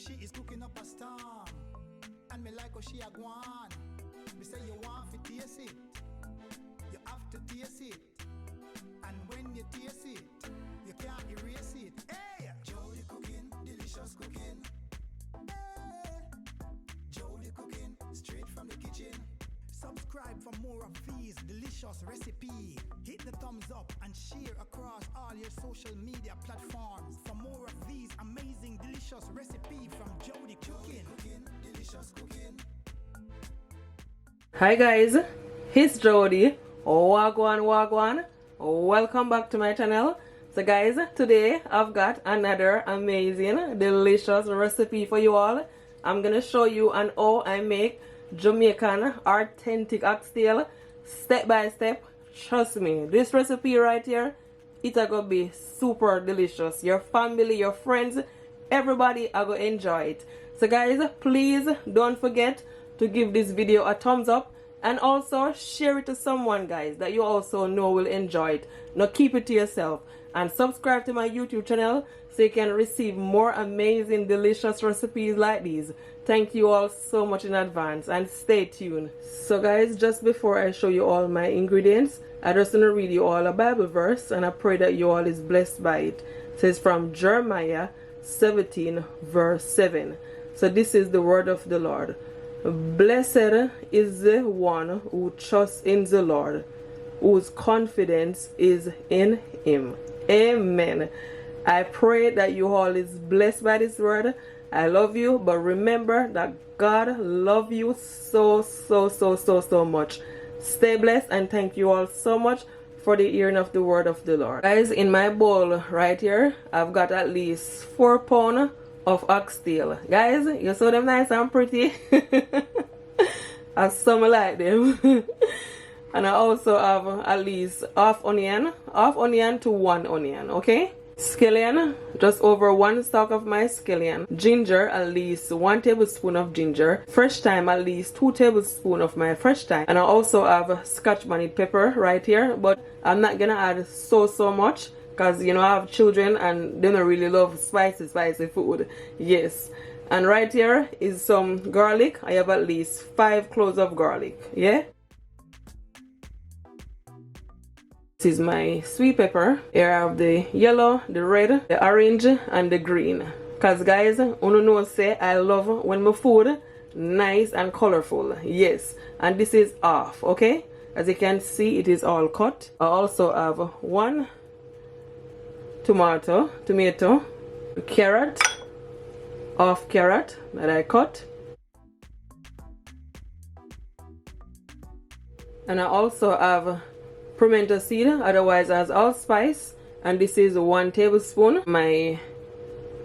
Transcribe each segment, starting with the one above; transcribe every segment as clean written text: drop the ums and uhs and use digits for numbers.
She is cooking up a storm, and me like how she a gwan. Me say you want to taste it, you have to taste it, and when you taste it, you can't erase it. Hey, Jody cooking, delicious cooking. Hey, Jody cooking, straight from the kitchen. Subscribe for more of these delicious recipes. Hit the thumbs up and share across all your social media platforms for more of these amazing delicious recipes from Jody Cooking. Delicious cooking. Hi guys, it's Jody. Wagwan. Welcome back to my channel. So guys, today I've got another amazing delicious recipe for you all. I'm gonna show you on how I make Jamaican authentic oxtail step by step. Trust me, this recipe right here, it's gonna be super delicious. Your family, your friends, everybody are gonna enjoy it. So guys, please don't forget to give this video a thumbs up and also share it to someone, guys, that you also know will enjoy it. Now keep it to yourself and subscribe to my YouTube channel so you can receive more amazing delicious recipes like these. Thank you all so much in advance and stay tuned. So guys, just before I show you all my ingredients, I just want to read you all a Bible verse and I pray that you all is blessed by it. It says from Jeremiah 17 verse 7. So this is the word of the Lord. Blessed is the one who trusts in the Lord, whose confidence is in him. Amen. I pray that you all is blessed by this word. I love you, but remember that God loves you so much. Stay blessed and thank you all so much for the hearing of the word of the Lord. Guys, in my bowl right here, I've got at least 4 pounds of oxtail. Guys, you saw them nice and pretty. As some like them. And I also have at least half onion to 1 onion, okay? Scallion, just over 1 stalk of my scallion. Ginger, at least 1 tablespoon of ginger. Fresh thyme, at least 2 tablespoons of my fresh thyme. And I also have scotch bonnet pepper right here, but I'm not gonna add so much because you know I have children and they don't really love spicy food. Yes. And right here is some garlic. I have at least 5 cloves of garlic. Yeah. This is my sweet pepper. Here I have the yellow, the red, the orange, and the green. Cause guys, you know say I love when my food nice and colorful. Yes, and this is half. Okay, as you can see, it is all cut. I also have 1 tomato, carrot, half carrot that I cut, and I also have pimento seed, otherwise as allspice, and this is 1 tablespoon my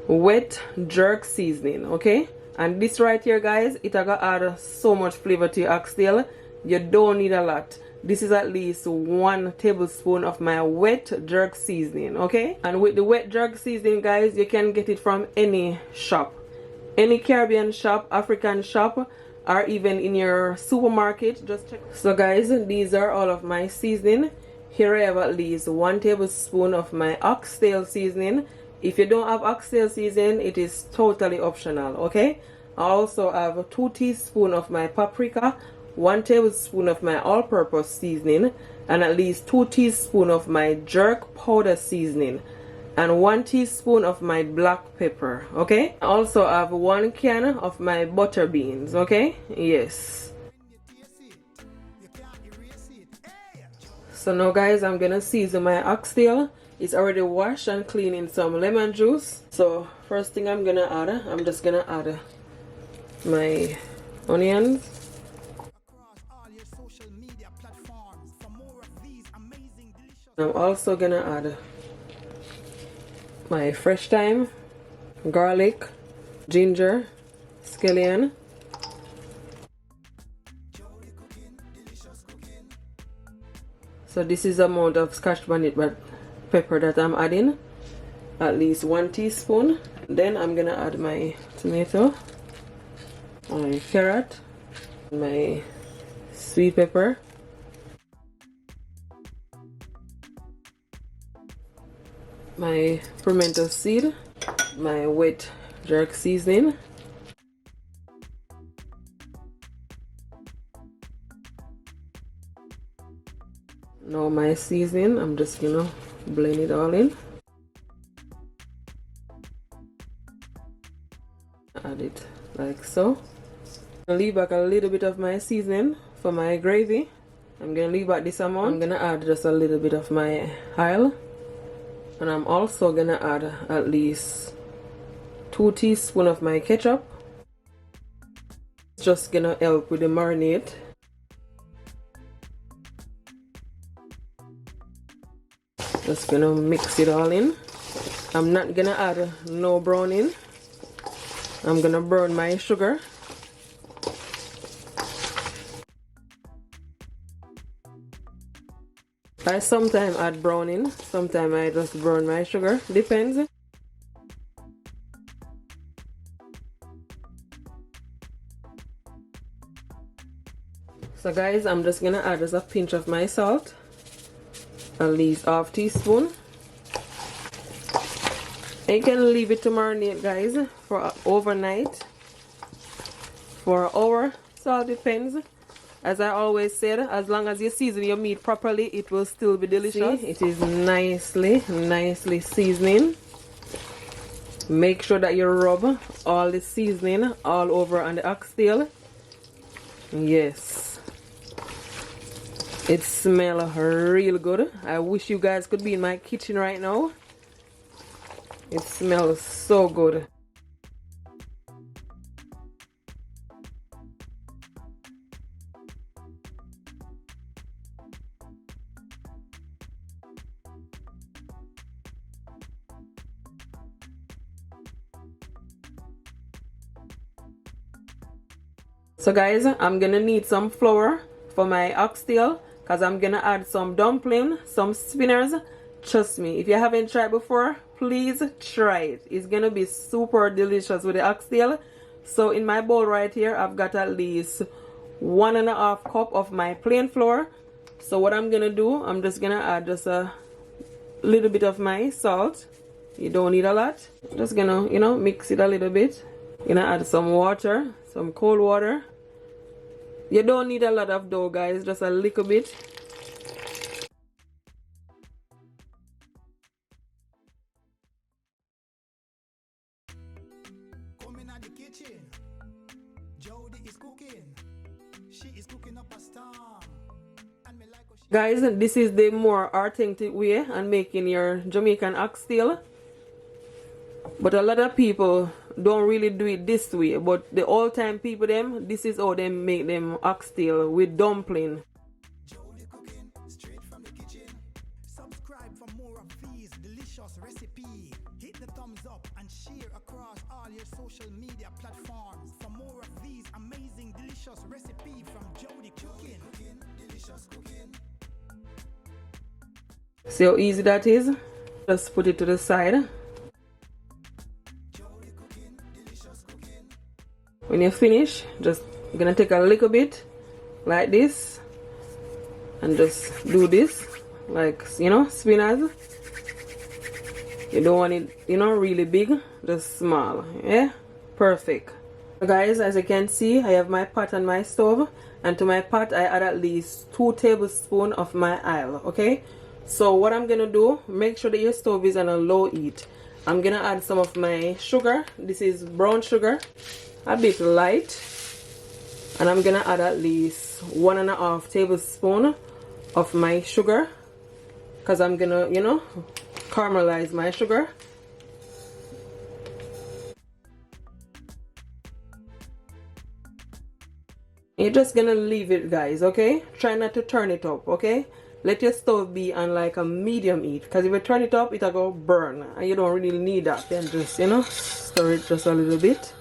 wet jerk seasoning. Okay, and this right here, guys, it gonna add so much flavor to your oxtail. You don't need a lot. This is at least 1 tablespoon of my wet jerk seasoning. Okay, and with the wet jerk seasoning, guys, you can get it from any shop, any Caribbean shop, African shop, or even in your supermarket. Just check. So guys, these are all of my seasoning. Here I have at least 1 tablespoon of my oxtail seasoning. If you don't have oxtail seasoning, it is totally optional. Okay, I also have 2 teaspoons of my paprika, 1 tablespoon of my all-purpose seasoning, and at least 2 teaspoons of my jerk powder seasoning, and 1 teaspoon of my black pepper. Okay, I also have 1 can of my butter beans. Okay, yes. So now guys, I'm gonna season my oxtail. It's already washed and clean in some lemon juice. So first thing I'm gonna add, I'm just gonna add my onions. I'm also gonna add my fresh thyme, garlic, ginger, scallion. So this is the amount of scotch bonnet pepper that I'm adding, at least 1 teaspoon. Then I'm gonna add my tomato, my carrot, my sweet pepper, my pimento seed, my wet jerk seasoning, my seasoning. I'm just gonna blend it all in. Add it like so. I'll leave back a little bit of my seasoning for my gravy. I'm gonna leave back this amount. I'm gonna add just a little bit of my oil, and I'm also gonna add at least 2 teaspoons of my ketchup. It's just gonna help with the marinade. Just gonna mix it all in. I'm not gonna add no browning. I'm gonna burn my sugar. I sometimes add browning, sometimes I just burn my sugar, depends. So guys, I'm just gonna add just a pinch of my salt, at least half teaspoon. And you can leave it to marinate, guys, for overnight, for an hour. Salt depends. As I always said, as long as you season your meat properly, it will still be delicious. See, it is nicely seasoning. Make sure that you rub all the seasoning all over on the oxtail. Yes, it smells real good. I wish you guys could be in my kitchen right now. It smells so good. So guys, I'm gonna need some flour for my oxtail because I'm gonna add some dumpling, some spinners. Trust me, if you haven't tried before, please try it. It's gonna be super delicious with the oxtail. So in my bowl right here, I've got at least 1.5 cup of my plain flour. So what I'm gonna do, I'm just gonna add just a little bit of my salt. You don't need a lot. Just gonna, mix it a little bit. Gonna add some water, some cold water. You don't need a lot of dough, guys, just a little bit. Come in the kitchen. Jody is cooking. She is cooking up a storm. And me like guys, this is the more authentic way on making your Jamaican oxtail. But a lot of people don't really do it this way, but the old time people them, this is how they make them oxtail with dumpling. Jody cooking straight from the kitchen. Subscribe for more of these delicious recipes. Hit the thumbs up and share across all your social media platforms for more of these amazing delicious recipes from Jody cooking. Delicious cooking. See how easy that is? Just put it to the side. When you finish, just gonna take a little bit like this and just do this like, spinners. You don't want it, really big, just small. Yeah, perfect. So guys, as you can see, I have my pot on my stove, and to my pot I add at least 2 tablespoons of my oil. Okay, so what I'm gonna do, make sure that your stove is on a low heat. I'm gonna add some of my sugar. This is brown sugar, a bit light, and I'm gonna add at least 1.5 tablespoons of my sugar because I'm gonna, caramelize my sugar. You're just gonna leave it, guys. Okay, try not to turn it up. Okay, let your stove be on like a medium heat, because if you turn it up, it'll go burn and you don't really need that. Then just, stir it just a little bit.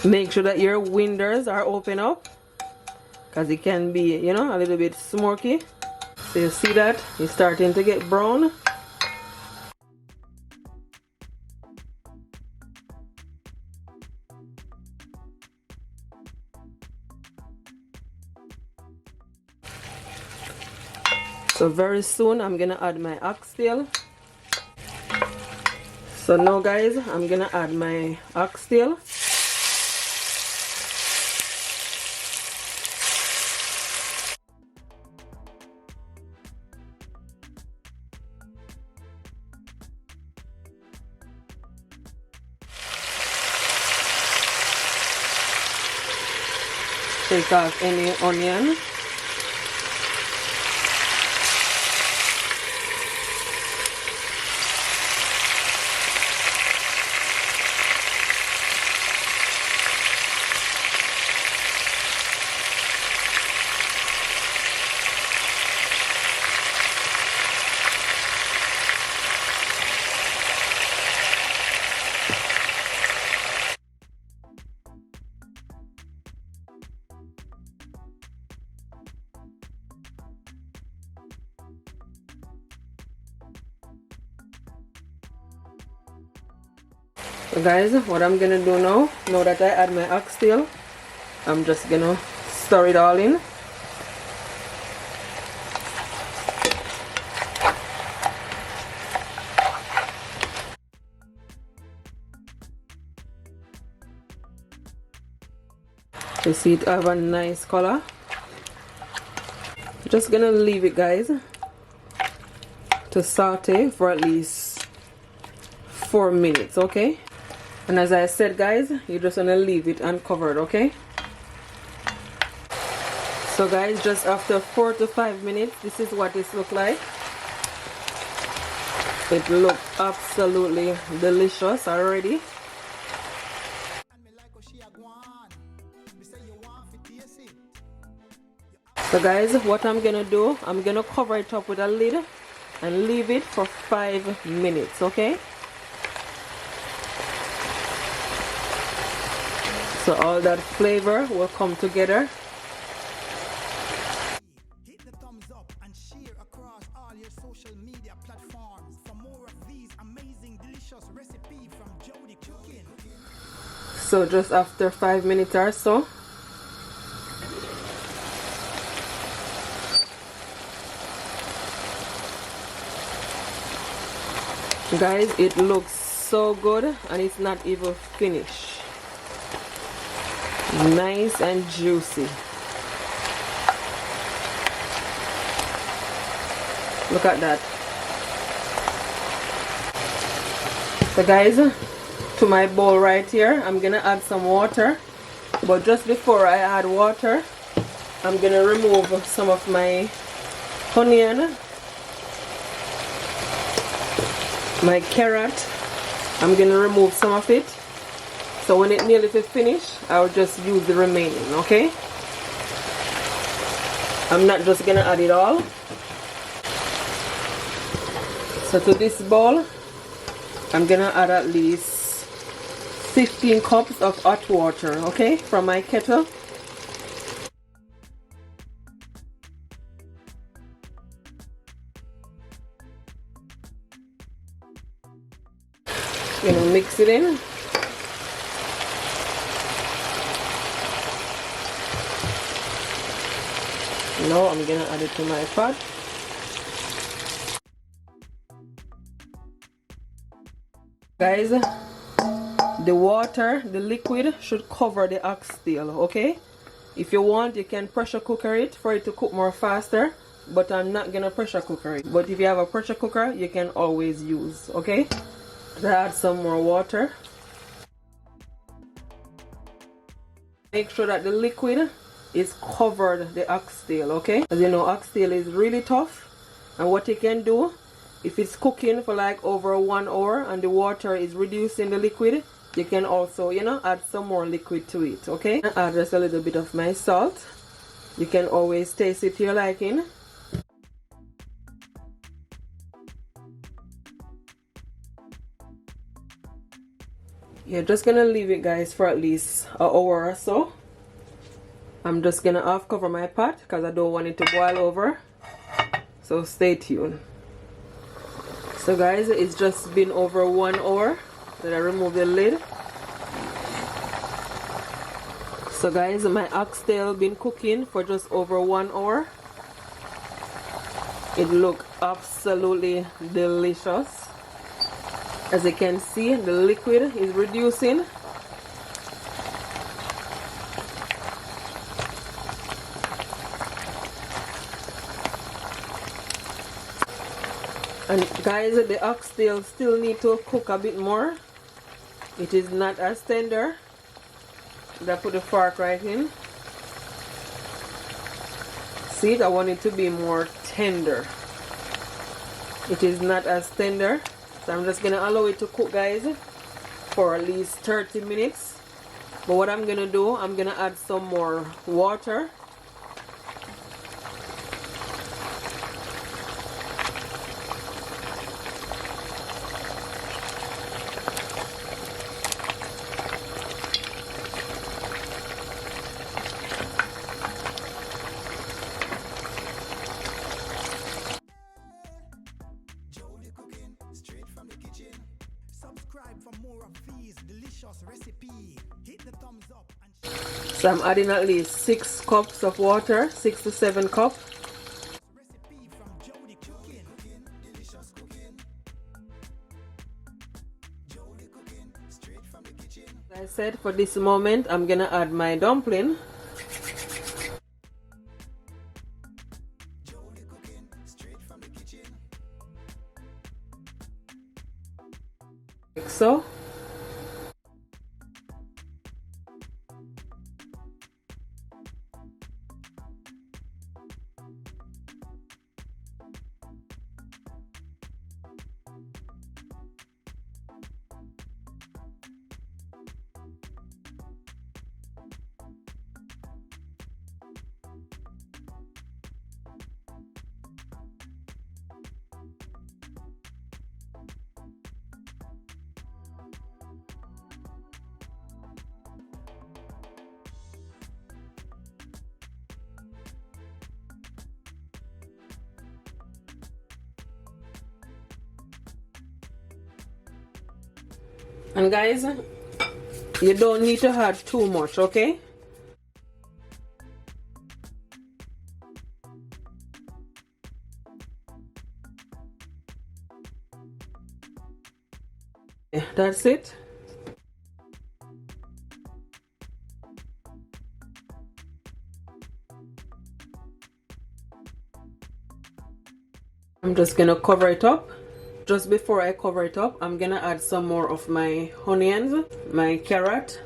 Make sure that your windows are open up because it can be, a little bit smoky. So you see that it's starting to get brown. So very soon I'm gonna add my oxtail. So now guys, I'm gonna add my oxtail. take off any onion. So guys, what I'm gonna do now that I add my oxtail, I'm just gonna stir it all in. You see it have a nice color. Just gonna leave it, guys, to saute for at least 4 minutes, okay? And as I said, guys, you're just gonna leave it uncovered, okay? So guys, just after 4 to 5 minutes, this is what this looks like. It looks absolutely delicious already. So guys, what I'm gonna do, I'm gonna cover it up with a lid and leave it for 5 minutes, okay? So all that flavor will come together. Hit the thumbs up and share across all your social media platforms for more of these amazing, delicious recipes from Jody Cooking. So just after 5 minutes or so, guys, it looks so good and it's not even finished. Nice and juicy. Look at that. So guys, to my bowl right here, I'm gonna add some water. But just before I add water, I'm gonna remove some of my onion, my carrot. I'm gonna remove some of it. So when it nearly finish, I'll just use the remaining, okay? I'm not just gonna add it all. So to this bowl, I'm gonna add at least 15 cups of hot water, okay, from my kettle. Gonna mix it in. Now I'm gonna add it to my pot. Guys, the water, the liquid should cover the oxtail, okay? If you want, you can pressure cooker it for it to cook more faster, but I'm not gonna pressure cooker it. But if you have a pressure cooker, you can always use, okay? Add some more water. Make sure that the liquid is covered the oxtail, okay? As you know, oxtail is really tough, and what you can do, if it's cooking for like over 1 hour and the water is reducing the liquid, you can also, you know, add some more liquid to it, okay? Add just a little bit of my salt. You can always taste it to your liking. You're just gonna leave it, guys, for at least an hour or so. I'm just gonna half cover my pot because I don't want it to boil over, so stay tuned. So guys, it's just been over 1 hour that I removed the lid. So guys, my oxtail been cooking for just over 1 hour. It look absolutely delicious. As you can see, the liquid is reducing. And guys, the oxtail still need to cook a bit more. It is not as tender. I put the fork right in. See it? I want it to be more tender. It is not as tender, so I'm just gonna allow it to cook, guys, for at least 30 minutes. But what I'm gonna do, I'm gonna add some more water. So I'm adding at least 6 cups of water, 6 to 7 cups. Like I said, for this moment, I'm gonna add my dumpling. Like so. And guys, you don't need to add too much, okay? Yeah, that's it. I'm just gonna cover it up. Just before I cover it up, I'm gonna add some more of my onions, my carrot,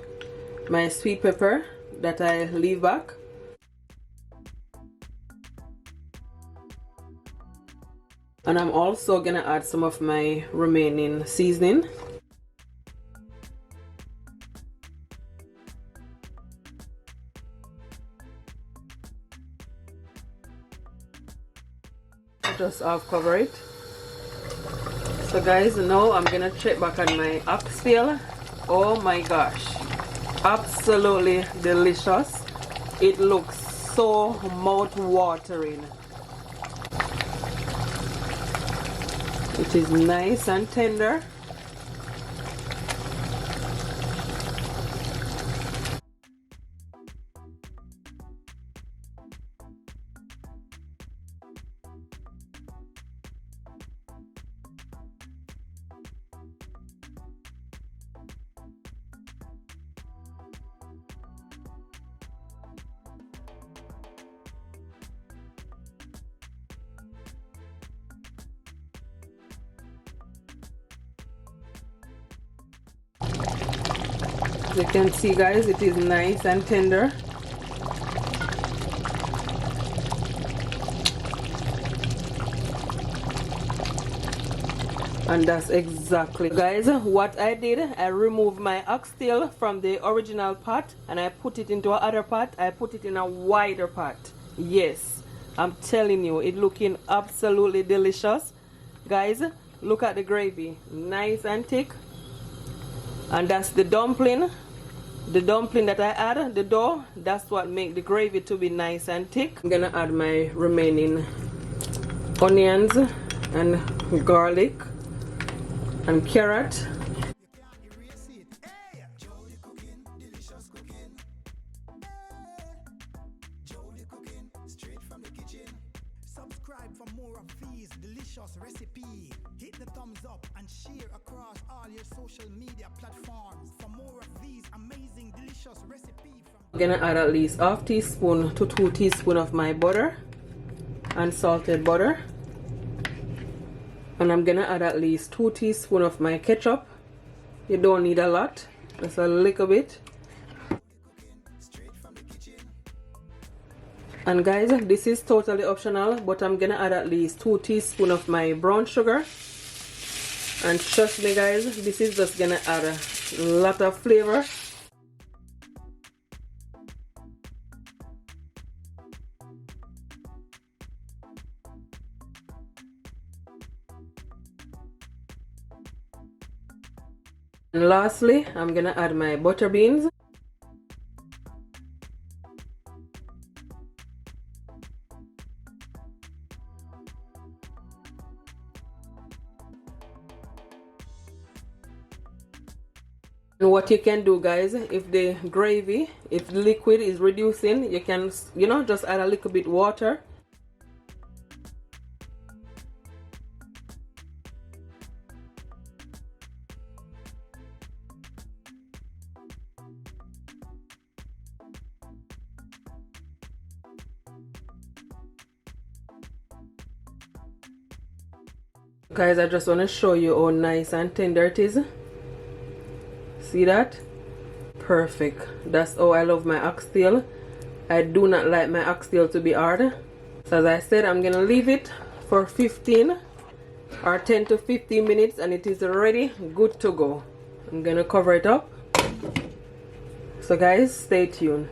my sweet pepper that I leave back. And I'm also gonna add some of my remaining seasoning. Just half cover it. So guys, now I'm gonna check back on my oxtail. Oh my gosh, absolutely delicious. It looks so mouth-watering. It is nice and tender. As you can see, guys, it is nice and tender. And that's exactly, guys, what I did. I removed my oxtail from the original pot and I put it into another pot. I put it in a wider pot. Yes, I'm telling you, it's looking absolutely delicious. Guys, look at the gravy, nice and thick. And that's the dumpling that I add, the dough. That's what make the gravy to be nice and thick. I'm gonna add my remaining onions and garlic and carrot. Subscribe for more of these delicious recipes. Hit the thumbs up and share across all your social media platforms for more of these amazing delicious recipes. I'm gonna add at least half teaspoon to 2 teaspoons of my butter, unsalted butter. And I'm gonna add at least 2 teaspoons of my ketchup. You don't need a lot, just a little bit. And guys, this is totally optional, but I'm gonna add at least 2 teaspoons of my brown sugar. And trust me guys, this is just gonna add a lot of flavor. And lastly, I'm gonna add my butter beans. And what you can do guys, if the gravy, if the liquid is reducing, you can, you know, just add a little bit water. Guys, I just want to show you how nice and tender it is. See that? Perfect. That's how I love my oxtail. I do not like my oxtail to be hard. So as I said, I'm gonna leave it for 15 or 10 to 15 minutes and it is ready, good to go. I'm gonna cover it up. So guys, stay tuned.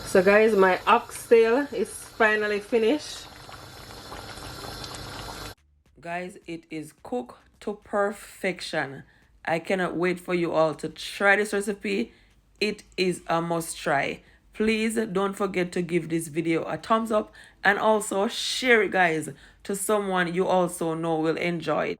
So guys, my oxtail is finally finished. Guys, it is cooked to perfection. I cannot wait for you all to try this recipe. It is a must try. Please don't forget to give this video a thumbs up and also share it guys to someone you also know will enjoy it.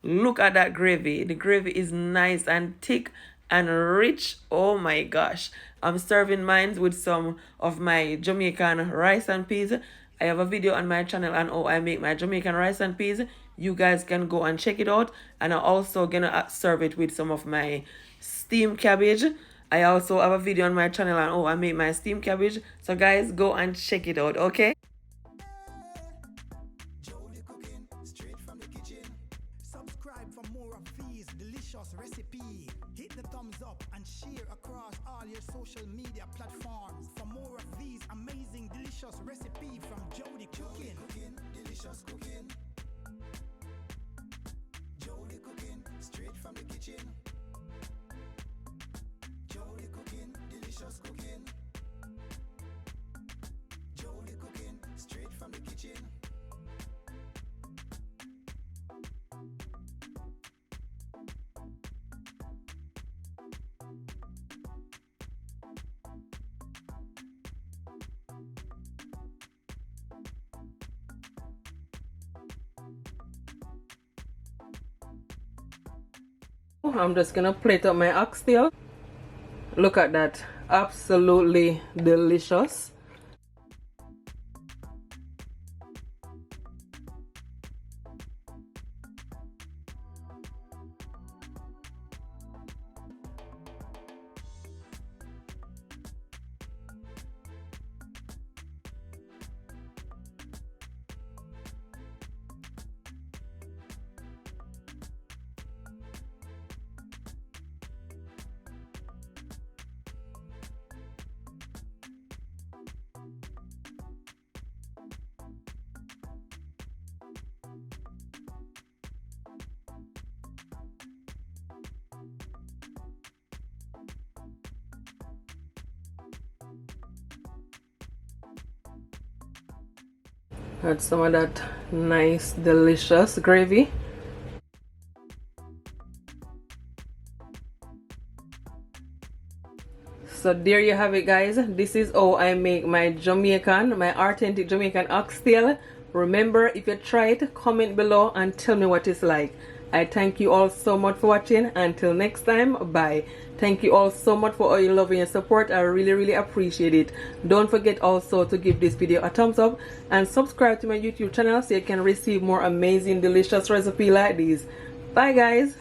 Look at that gravy. The gravy is nice and thick and rich. Oh my gosh. I'm serving mine with some of my Jamaican rice and peas. I have a video on my channel on how I make my Jamaican rice and peas. You guys can go and check it out. And I'm also gonna serve it with some of my steamed cabbage. I also have a video on my channel on how I make my steamed cabbage. So guys, go and check it out, okay? Subscribe for more of these delicious recipes. Hit the thumbs up and share across all your social media platforms for more of these amazing delicious recipes from Jody Cooking. Delicious cooking. Jody Cooking, straight from the kitchen. Jody Cooking, delicious cooking. Jody Cooking, straight from the kitchen. I'm just gonna plate up my oxtail. Look at that, absolutely delicious. Add some of that nice, delicious gravy. So there you have it, guys. This is how I make my authentic Jamaican oxtail. Remember, if you try it, comment below and tell me what it's like. I thank you all so much for watching. Until next time, bye. Thank you all so much for all your love and your support. I really appreciate it. Don't forget also to give this video a thumbs up and subscribe to my YouTube channel so you can receive more amazing delicious recipes like these. Bye guys.